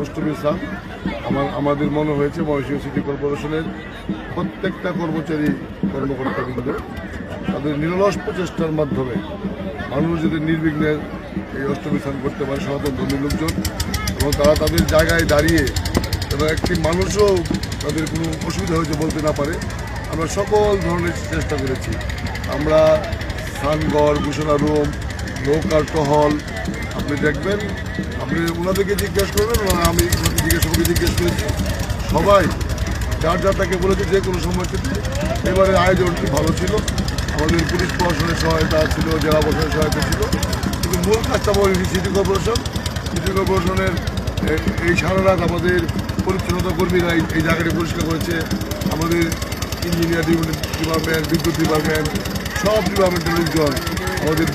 অষ্টমী স্নান আমাদের মনে হয়েছে ময়মনসিংহ সিটি কর্পোরেশনের প্রত্যেকটা কর্মচারী কর্মকর্তাবৃন্দ তাদের নিরলস প্রচেষ্টার মাধ্যমে মানুষ যদি নির্বিঘ্নে এই অষ্টমী স্নান করতে পারে সনাতন ধর্মী লোকজন, এবং তারা তাদের জায়গায় দাঁড়িয়ে এবং একটি মানুষও তাদের কোনো অসুবিধা হয়েছে বলতে না পারে, আমরা সকল ধরনের চেষ্টা করেছি। আমরা স্নানঘর, ঘোষণা রুম, নৌকার টহল, আপনি দেখবেন, আপনি ওনাদেরকে জিজ্ঞেস করবেন, আমি জিজ্ঞেস করেছি, সবাই যার যার তাকে বলেছে যে কোনো সময় ক্ষেত্রে এবারে আয়োজনটি ভালো ছিল। আমাদের পুলিশ প্রশাসনের সহায়তা ছিল, জেলা প্রশাসনের সহায়তা ছিল, কিন্তু মূল কাজটা বলেছি সিটি কর্পোরেশনের এই সারা রাত আমাদের পরিচ্ছন্নতা কর্মীরা এই জায়গাটি পরিষ্কার করেছে। আমাদের ইঞ্জিনিয়ার ডিপার্টমেন্ট, বিদ্যুৎ ডিপার্টমেন্ট, সব ডিপার্টমেন্টের লোকজন, আমাদের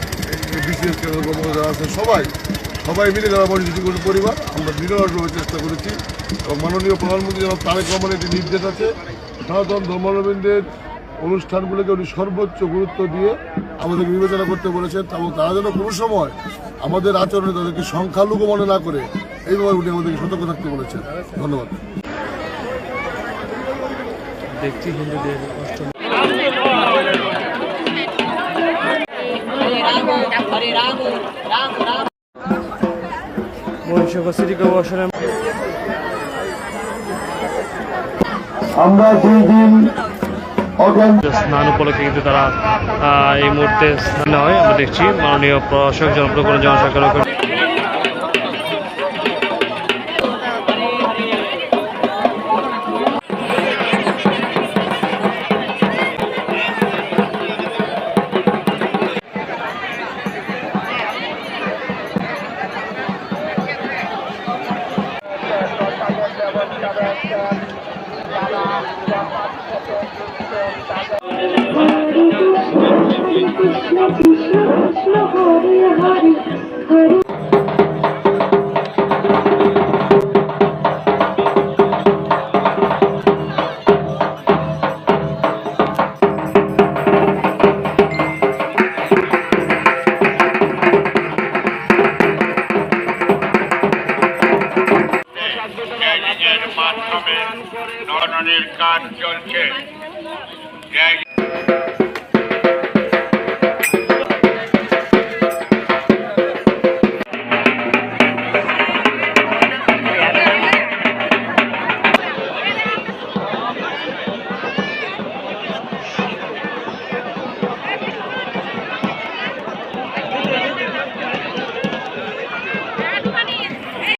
বিসিএস কর্মকর্তা আছে, সবাই মিলে যারা ময়মনসিংহ পরিবার আমরা নিরলসভাবে চেষ্টা করেছি। এবং মাননীয় প্রধানমন্ত্রী যেন তারেক রহমানের একটি নির্দেশ আছে, সনাতন ধর্মাবলম্বীদের অনুষ্ঠানগুলোকে উনি সর্বোচ্চ গুরুত্ব দিয়ে আমাদেরকে বিবেচনা করতে বলেছেন, এবং তারা যেন কোনো সময় আমাদের আচরণে তাদেরকে সংখ্যালঘু মনে না করে এইভাবে উনি আমাদেরকে সতর্ক থাকতে বলেছেন। ধন্যবাদ। ময়মনসিংহ সিটি কর্পোরেশনের আমরা 2 দিন স্নান উপলক্ষে কিন্তু তারা এই মুহূর্তে স্নান হয়। আমরা দেখছি মাননীয় প্রশাসক জনপ্রকরণ জনসাধারণ মাধ্যমে নয়নের কাজ চলছে।